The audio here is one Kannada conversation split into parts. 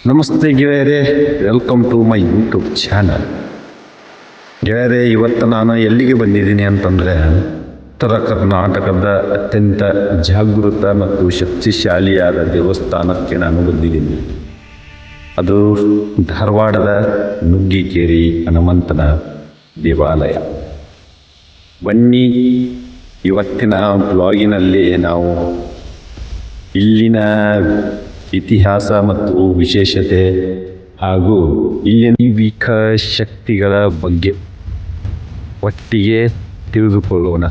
ನಮಸ್ತೆ ಗೆಳೆಯರೇ, welcome to my YouTube channel. ಗೆಳೆಯರೇ, ಇವತ್ತು ನಾನು ಎಲ್ಲಿಗೆ ಬಂದಿದ್ದೀನಿ ಅಂತಂದರೆ ಉತ್ತರ ಕರ್ನಾಟಕದ ಅತ್ಯಂತ ಜಾಗೃತ ಮತ್ತು ಶಕ್ತಿಶಾಲಿಯಾದ ದೇವಸ್ಥಾನಕ್ಕೆ ನಾನು ಬಂದಿದ್ದೀನಿ. ಅದು ಧಾರವಾಡದ ನುಗ್ಗಿಕೇರಿ ಹನುಮಂತನ ದೇವಾಲಯ. ಬನ್ನಿ, ಇವತ್ತಿನ ಬ್ಲಾಗಿನಲ್ಲಿ ನಾವು ಇಲ್ಲಿನ ಇತಿಹಾಸ ಮತ್ತು ವಿಶೇಷತೆ ಹಾಗೂ ಇಲ್ಲಿನ ದೈವಿಕ ಶಕ್ತಿಗಳ ಬಗ್ಗೆ ಒಟ್ಟಿಗೆ ತಿಳಿದುಕೊಳ್ಳೋಣ.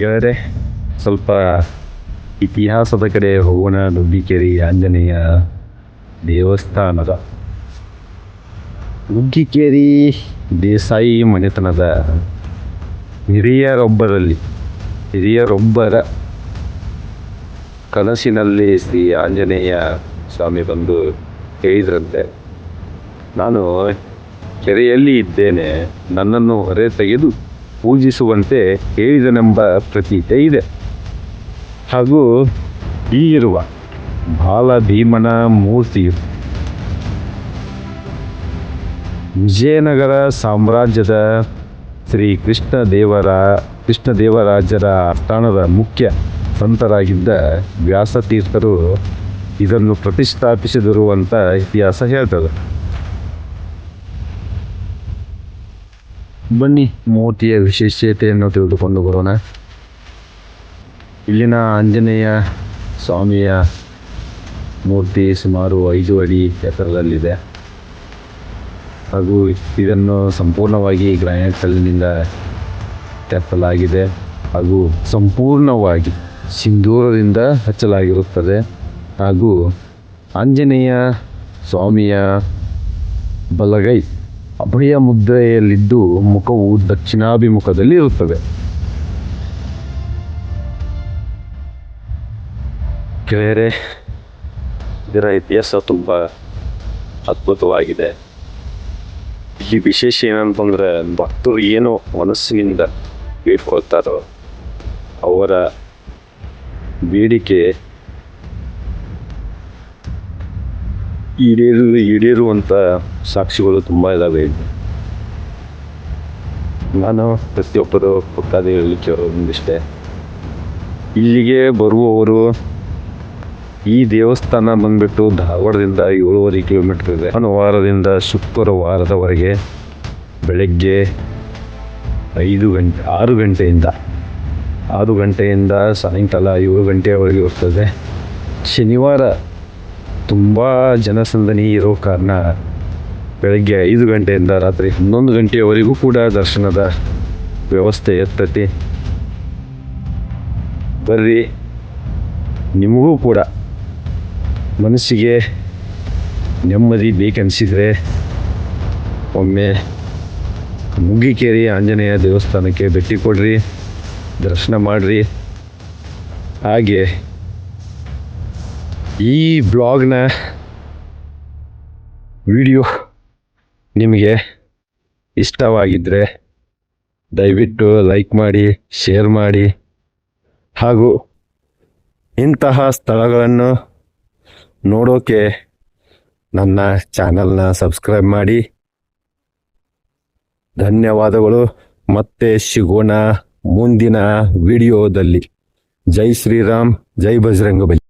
ಗೆಳೆಯರೇ, ಸ್ವಲ್ಪ ಇತಿಹಾಸದ ಕಡೆ ಹೋಗೋಣ. ನುಗ್ಗಿಕೇರಿ ಆಂಜನೇಯ ದೇವಸ್ಥಾನದ ನುಗ್ಗಿಕೇರಿ ದೇಸಾಯಿ ಮನೆತನದ ಹಿರಿಯರೊಬ್ಬರ ಕನಸಿನಲ್ಲಿ ಶ್ರೀ ಆಂಜನೇಯ ಸ್ವಾಮಿ ಬಂದು ಹೇಳಿದ್ರಂತೆ, ನಾನು ಕೆರೆಯಲ್ಲಿ ಇದ್ದೇನೆ, ನನ್ನನ್ನು ಹೊರ ತೆಗೆದು ಪೂಜಿಸುವಂತೆ ಹೇಳಿದನೆಂಬ ಪ್ರತೀತಿ ಇದೆ. ಹಾಗೂ ಇಲ್ಲಿರುವ ಬಾಲಭೀಮನ ಮೂರ್ತಿಯು ವಿಜಯನಗರ ಸಾಮ್ರಾಜ್ಯದ ಶ್ರೀ ಕೃಷ್ಣದೇವರಾಜರ ಆಸ್ಥಾನದ ಮುಖ್ಯ ಸಂತರಾಗಿದ್ದ ವ್ಯಾಸತೀರ್ಥರು ಇದನ್ನು ಪ್ರತಿಷ್ಠಾಪಿಸಿದರು ಅಂತ ಇತಿಹಾಸ ಹೇಳ್ತದೆ. ಬನ್ನಿ, ಮೂರ್ತಿಯ ವಿಶೇಷತೆಯನ್ನು ತಿಳಿದುಕೊಂಡು ಬರೋಣ. ಇಲ್ಲಿನ ಆಂಜನೇಯ ಸ್ವಾಮಿಯ ಮೂರ್ತಿ ಸುಮಾರು 5 ಅಡಿ ಎತ್ತರದಲ್ಲಿದೆ. ಹಾಗೂ ಇದನ್ನು ಸಂಪೂರ್ಣವಾಗಿ ಗ್ರಾನೈಟ್ ಕಲ್ಲಿನಿಂದ ಕೆತ್ತಲಾಗಿದೆ. ಹಾಗೂ ಸಂಪೂರ್ಣವಾಗಿ ಸಿಂಧೂರದಿಂದ ಹಚ್ಚಲಾಗಿರುತ್ತದೆ. ಹಾಗೂ ಆಂಜನೇಯ ಸ್ವಾಮಿಯ ಬಲಗೈ ಅಭಯ ಮುದ್ರೆಯಲ್ಲಿದ್ದು ಮುಖವು ದಕ್ಷಿಣಾಭಿಮುಖದಲ್ಲಿ ಇರುತ್ತದೆ. ಗೆಳೆಯರೇ, ಇದರ ಇತಿಹಾಸ ತುಂಬ ಅದ್ಭುತವಾಗಿದೆ. ಇಲ್ಲಿ ವಿಶೇಷ ಏನಂತಂದರೆ, ಭಕ್ತರು ಏನೋ ಮನಸ್ಸಿನಿಂದ ಬೇಡ್ಕೊಳ್ತಾರೋ ಅವರ ಬೇಡಿಕೆ ಈಡೇರುವಂಥ ಸಾಕ್ಷಿಗಳು ತುಂಬ ಇದ್ದಾವೆ. ನಾನು ಪ್ರತಿಯೊಬ್ಬರು ಪುಟ್ಟಾದ ಹೇಳಲಿಕ್ಕೆ ಒಂದಿಷ್ಟೇ, ಇಲ್ಲಿಗೆ ಬರುವವರು ಈ ದೇವಸ್ಥಾನ ಬಂದ್ಬಿಟ್ಟು ಧಾರವಾಡದಿಂದ 7.5 ಕಿಲೋಮೀಟರ್ ಇದೆ. ಭಾನುವಾರದಿಂದ ಶುಕ್ರವಾರದವರೆಗೆ ಬೆಳಗ್ಗೆ 6 ಗಂಟೆಯಿಂದ ಸಾಯಂಕಾಲ 7 ಗಂಟೆಯವರೆಗೆ ಇರ್ತದೆ. ಶನಿವಾರ ತುಂಬ ಜನಸಂದಣಿ ಇರೋ ಕಾರಣ ಬೆಳಗ್ಗೆ 5 ಗಂಟೆಯಿಂದ ರಾತ್ರಿ 11 ಗಂಟೆಯವರೆಗೂ ಕೂಡ ದರ್ಶನದ ವ್ಯವಸ್ಥೆ ಇರ್ತೈತಿ. ಬರ್ರಿ, ನಿಮಗೂ ಕೂಡ ಮನಸ್ಸಿಗೆ ನೆಮ್ಮದಿ ಬೇಕನ್ನಿಸಿದರೆ ಒಮ್ಮೆ ನುಗ್ಗಿಕೇರಿ ಆಂಜನೇಯ ದೇವಸ್ಥಾನಕ್ಕೆ ಭೇಟಿ ಕೊಡ್ರಿ, ದರ್ಶನ ಮಾಡಿರಿ. ಹಾಗೆ ಈ ಬ್ಲಾಗ್ನ ವಿಡಿಯೋ ನಿಮಗೆ ಇಷ್ಟವಾಗಿದ್ದರೆ ದಯವಿಟ್ಟು ಲೈಕ್ ಮಾಡಿ, ಶೇರ್ ಮಾಡಿ, ಹಾಗೂ ಇಂತಹ ಸ್ಥಳಗಳನ್ನು ನೋಡೋಕೆ ನನ್ನ ಚಾನಲ್ನ ಸಬ್ಸ್ಕ್ರೈಬ್ ಮಾಡಿ. ಧನ್ಯವಾದಗಳು. ಮತ್ತೆ ಸಿಗೋಣ ಮುಂದಿನ ವಿಡಿಯೋದಲ್ಲಿ. ಜೈ ಶ್ರೀರಾಮ್, ಜೈ ಬಜರಂಗಬಲಿ.